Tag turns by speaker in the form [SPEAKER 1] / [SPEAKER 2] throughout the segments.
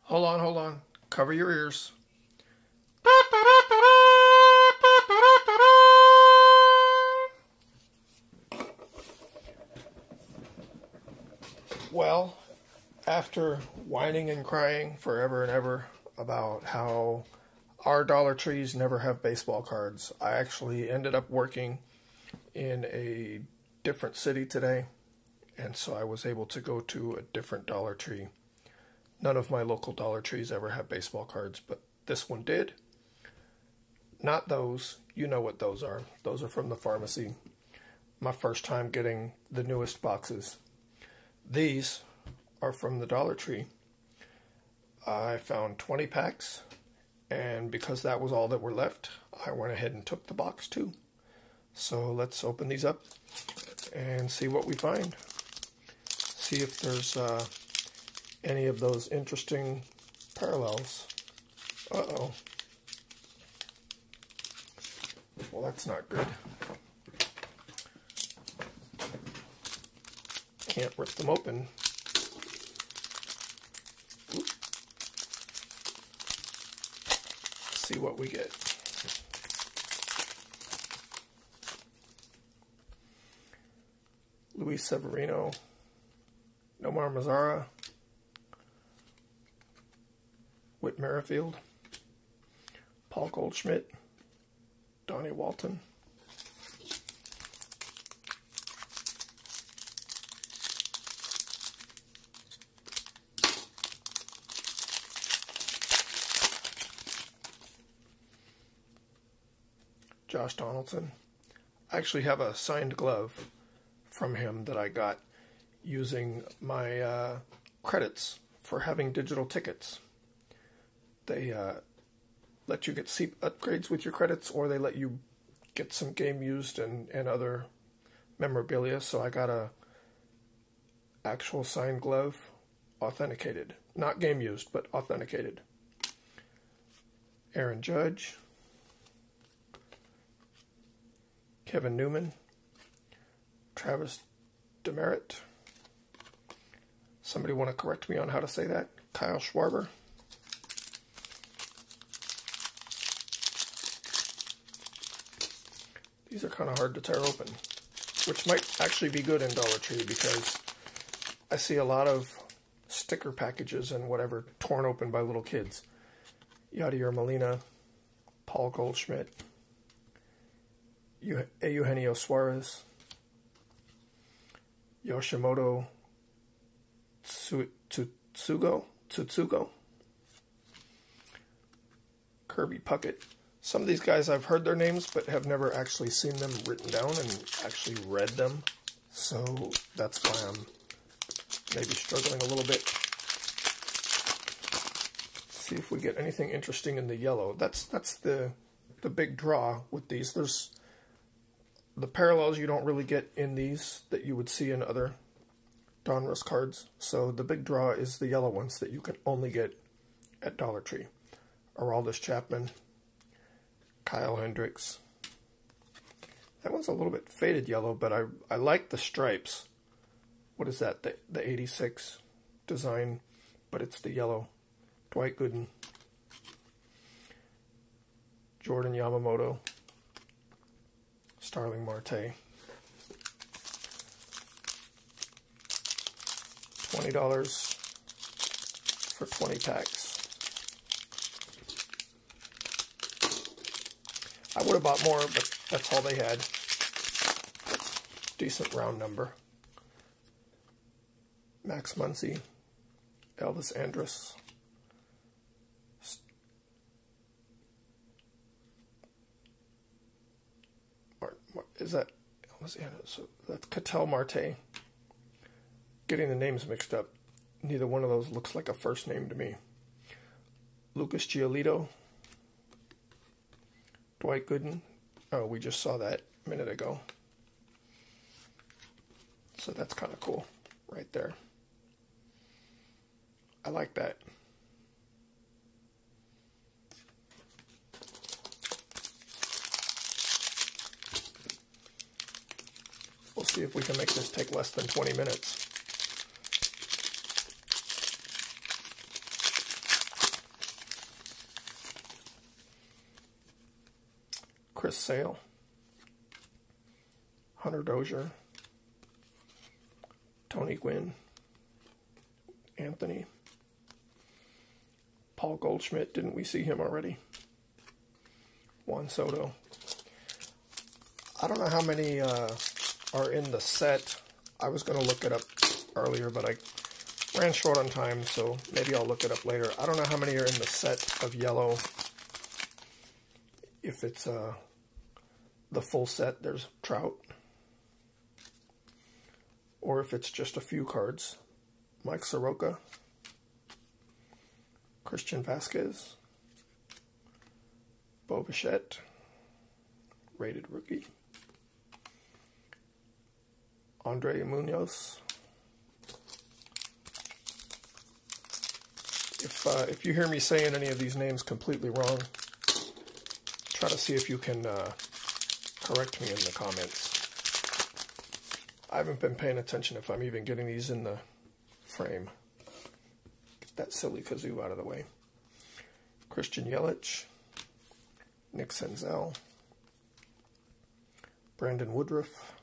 [SPEAKER 1] Hold on. Cover your ears. Well, after whining and crying forever and ever about how our Dollar Trees never have baseball cards, I actually ended up working in a different city today, and so I was able to go to a different Dollar Tree. None of my local Dollar Trees ever have baseball cards, but this one did. Not those. You know what those are. Those are from the pharmacy. My first time getting the newest boxes. These are from the Dollar Tree. I found 20 packs, and because that was all that were left, I went ahead and took the box too. So let's open these up and see what we find. See if there's any of those interesting parallels. Uh-oh. Well, that's not good. Can't rip them open. Oop. See what we get. Luis Severino, Nomar Mazara, Whit Merrifield, Paul Goldschmidt, Donnie Walton, Josh Donaldson. I actually have a signed glove from him that I got using my credits for having digital tickets. They let you get seat upgrades with your credits, or they let you get some game used and other memorabilia. So I got a actual signed glove, authenticated. Not game used, but authenticated. Aaron Judge, Kevin Newman, Travis Demerit. Somebody want to correct me on how to say that? Kyle Schwarber. These are kind of hard to tear open, which might actually be good in Dollar Tree because I see a lot of sticker packages and whatever torn open by little kids. Yadier Molina, Paul Goldschmidt, Eugenio Suarez, Yoshimoto Tsutsugo, Kirby Puckett. Some of these guys, I've heard their names, but have never actually seen them written down and actually read them. So that's why I'm maybe struggling a little bit. See if we get anything interesting in the yellow. That's the big draw with these. There's the parallels you don't really get in these that you would see in other Donruss cards. So the big draw is the yellow ones that you can only get at Dollar Tree. Aroldis Chapman, Kyle Hendricks. That one's a little bit faded yellow, but I like the stripes. What is that? The 86 design, but it's the yellow. Dwight Gooden, Jordan Yamamoto, Starling Marte. $20 for 20 packs. I would have bought more, but that's all they had. That's a decent round number. Max Muncy, Elvis Andrus, is that Elvis Andrus? So that's Ketel Marte. Getting the names mixed up. Neither one of those looks like a first name to me. Lucas Giolito, Dwight Gooden. Oh, we just saw that a minute ago. So that's kind of cool right there. I like that. We'll see if we can make this take less than 20 minutes. Chris Sale, Hunter Dozier, Tony Gwynn, Anthony, Paul Goldschmidt, didn't we see him already? Juan Soto. I don't know how many are in the set. I was going to look it up earlier, but I ran short on time, so maybe I'll look it up later. I don't know how many are in the set of yellow. If it's the full set, there's Trout. Or if it's just a few cards. Mike Soroka, Christian Vasquez, Bo Bichette, rated rookie, Andre Munoz. If you hear me saying any of these names completely wrong, try to see if you can correct me in the comments. I haven't been paying attention if I'm even getting these in the frame. Get that silly kazoo out of the way. Christian Yelich, Nick Senzel, Brandon Woodruff,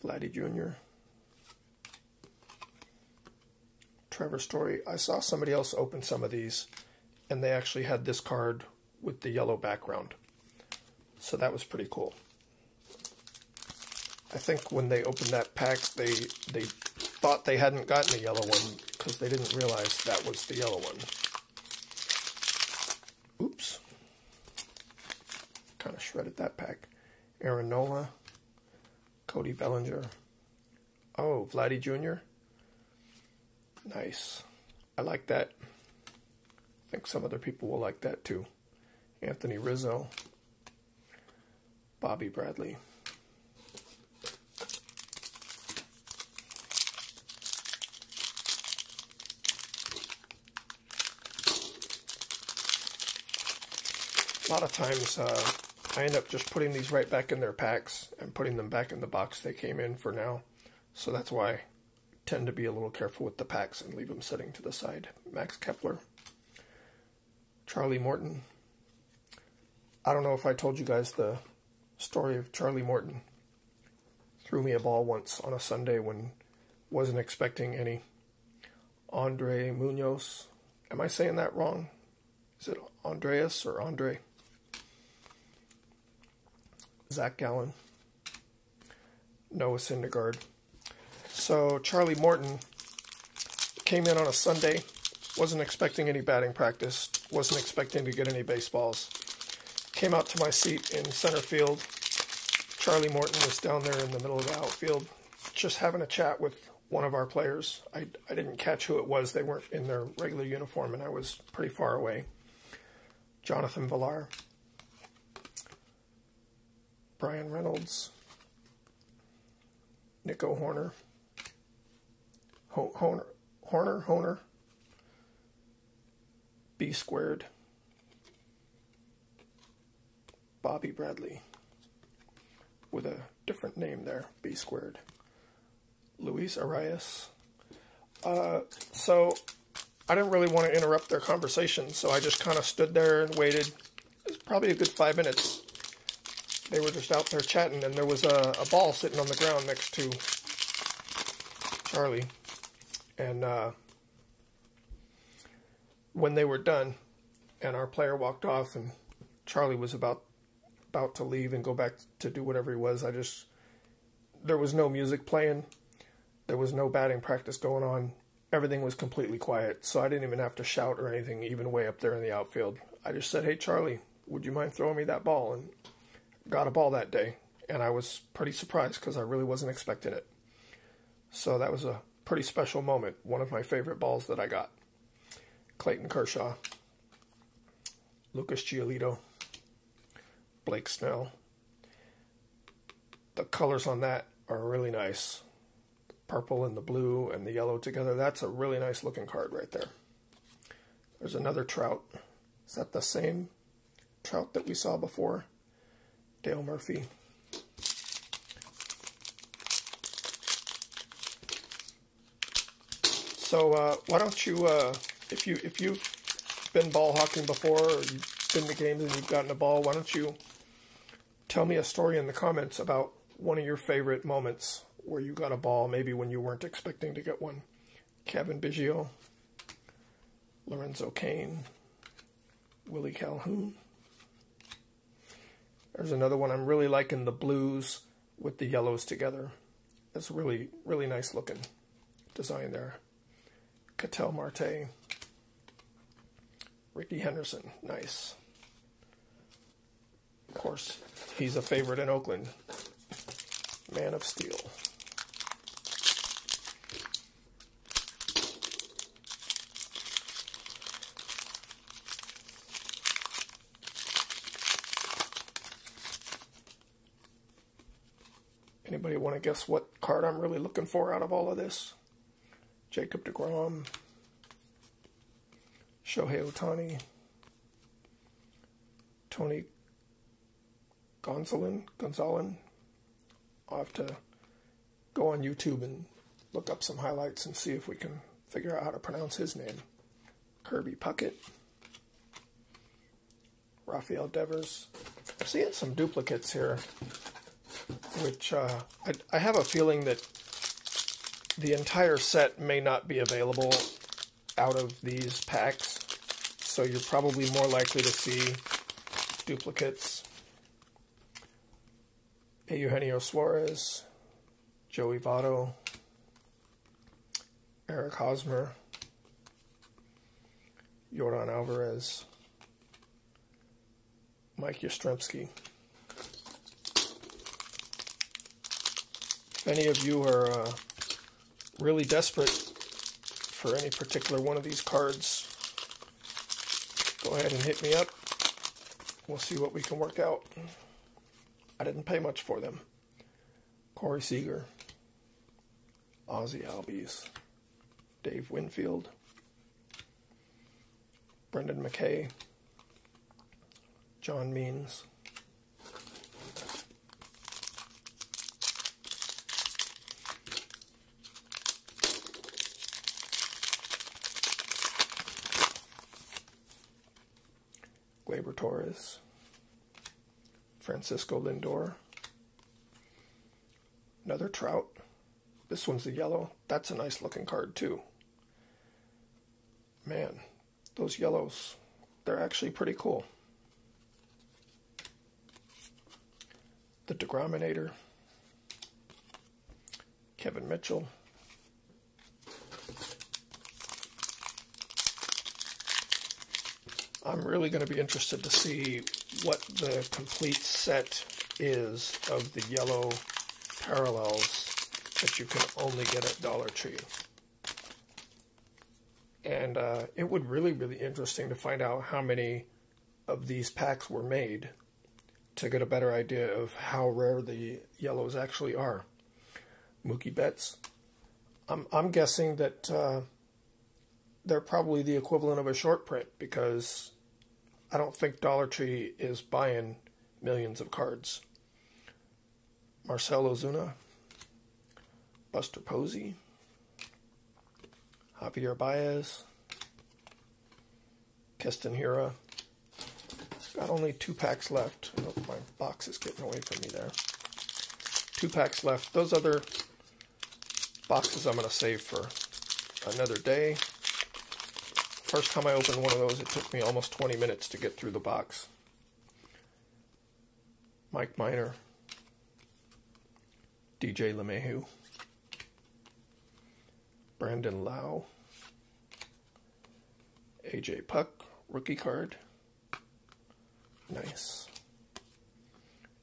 [SPEAKER 1] Vladdy Jr., Trevor Story. I saw somebody else open some of these, and they actually had this card with the yellow background. So that was pretty cool. I think when they opened that pack, they thought they hadn't gotten a yellow one because they didn't realize that was the yellow one. Oops. Kind of shredded that pack. Aaron Nola, Cody Bellinger. Oh, Vladdy Jr. Nice. I like that. I think some other people will like that too. Anthony Rizzo, Bobby Bradley. A lot of times I end up just putting these right back in their packs and putting them back in the box they came in for now. So that's why I tend to be a little careful with the packs and leave them sitting to the side. Max Kepler, Charlie Morton. I don't know if I told you guys the story of Charlie Morton. Threw me a ball once on a Sunday when wasn't expecting any. Andre Munoz. Am I saying that wrong? Is it Andreas or Andre? Zach Gallen, Noah Syndergaard. So Charlie Morton came in on a Sunday, wasn't expecting any batting practice, wasn't expecting to get any baseballs. Came out to my seat in center field. Charlie Morton was down there in the middle of the outfield, just having a chat with one of our players. I didn't catch who it was. They weren't in their regular uniform, and I was pretty far away. Jonathan Villar, Brian Reynolds, Nico Horner, Horner, B Squared, Bobby Bradley, with a different name there, B Squared, Luis Arias. So I didn't really want to interrupt their conversation, so I just kind of stood there and waited. It was probably a good 5 minutes. They were just out there chatting, and there was a ball sitting on the ground next to Charlie. And when they were done, and our player walked off, and Charlie was about to leave and go back to do whatever he was, there was no music playing. There was no batting practice going on. Everything was completely quiet, so I didn't even have to shout or anything, even way up there in the outfield. I just said, "Hey, Charlie, would you mind throwing me that ball?" And got a ball that day, and I was pretty surprised because I really wasn't expecting it. So that was a pretty special moment, one of my favorite balls that I got. Clayton Kershaw, Lucas Giolito, Blake Snell. The colors on that are really nice. The purple and the blue and the yellow together. That's a really nice looking card right there. There's another Trout. Is that the same Trout that we saw before? Dale Murphy. So why don't you, if you've been ball hawking before, or you been to games and you've gotten a ball, why don't you tell me a story in the comments about one of your favorite moments where you got a ball, maybe when you weren't expecting to get one. Kevin Biggio, Lorenzo Cain, Willie Calhoun. There's another one I'm really liking, the blues with the yellows together. It's really, really nice looking design there. Ketel Marte, Ricky Henderson, nice. Of course, he's a favorite in Oakland. Man of Steel. Anybody want to guess what card I'm really looking for out of all of this? Jacob deGrom, Shohei Ohtani, Tony Gonzalez. I'll have to go on YouTube and look up some highlights and see if we can figure out how to pronounce his name. Kirby Puckett, Rafael Devers. I'm seeing some duplicates here, which I have a feeling that the entire set may not be available out of these packs, so you're probably more likely to see duplicates. Eugenio Suarez, Joey Votto, Eric Hosmer, Yordan Alvarez, Mike Yastrzemski. If any of you are really desperate for any particular one of these cards, go ahead and hit me up. We'll see what we can work out. I didn't pay much for them. Corey Seager, Ozzie Albies, Dave Winfield, Brendan McKay, John Means, Gleyber Torres, Francisco Lindor, another Trout. This one's the yellow. That's a nice looking card too. Man, those yellows, they're actually pretty cool. The Degrominator, Kevin Mitchell, I'm really going to be interested to see what the complete set is of the yellow parallels that you can only get at Dollar Tree. And it would really be interesting to find out how many of these packs were made to get a better idea of how rare the yellows actually are. Mookie Betts. I'm guessing that they're probably the equivalent of a short print, because I don't think Dollar Tree is buying millions of cards. Marcell Ozuna, Buster Posey, Javier Baez, Keston Hiura. Got only 2 packs left. Oh, my box is getting away from me there. 2 packs left. Those other boxes I'm going to save for another day. First time I opened one of those, it took me almost 20 minutes to get through the box. Mike Minor, DJ LeMahieu, Brandon Lau, AJ Puck, rookie card. Nice.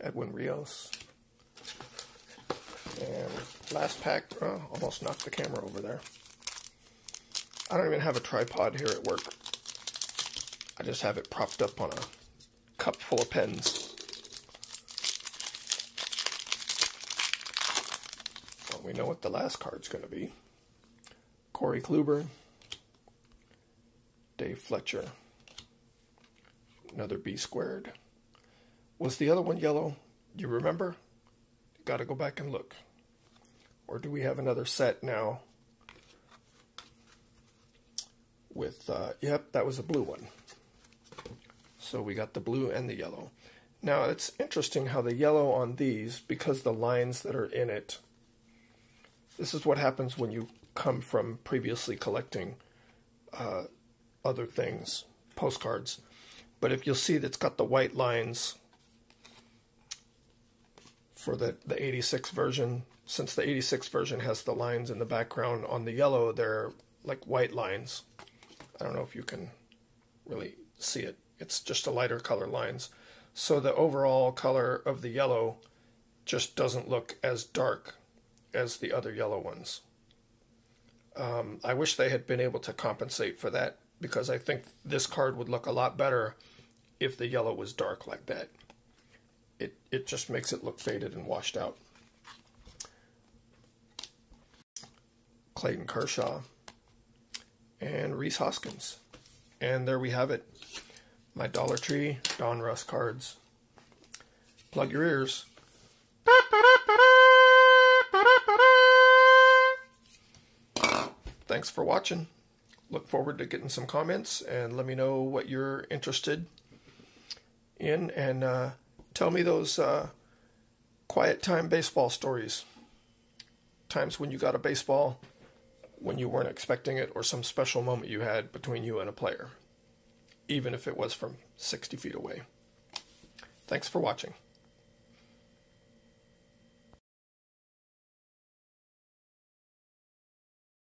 [SPEAKER 1] Edwin Rios. And last pack, oh, almost knocked the camera over there. I don't even have a tripod here at work. I just have it propped up on a cup full of pens. Well, we know what the last card's going to be. Corey Kluber, Dave Fletcher, another B squared. Was the other one yellow? Do you remember? Got to go back and look. Or do we have another set now? With, yep, that was a blue one. So we got the blue and the yellow. Now it's interesting how the yellow on these, because the lines that are in it, this is what happens when you come from previously collecting other things, postcards. But if you'll see, that's got the white lines for the 86 version. Since the 86 version has the lines in the background, on the yellow they're like white lines. I don't know if you can really see it. It's just a lighter color lines. So the overall color of the yellow just doesn't look as dark as the other yellow ones. I wish they had been able to compensate for that, because I think this card would look a lot better if the yellow was dark like that. It just makes it look faded and washed out. Clayton Kershaw and Rhys Hoskins. And there we have it. My Dollar Tree Donruss cards. Plug your ears. Thanks for watching. Look forward to getting some comments, and let me know what you're interested in, and tell me those quiet time baseball stories. Times when you got a baseball when you weren't expecting it, or some special moment you had between you and a player, even if it was from 60 feet away. Thanks for watching.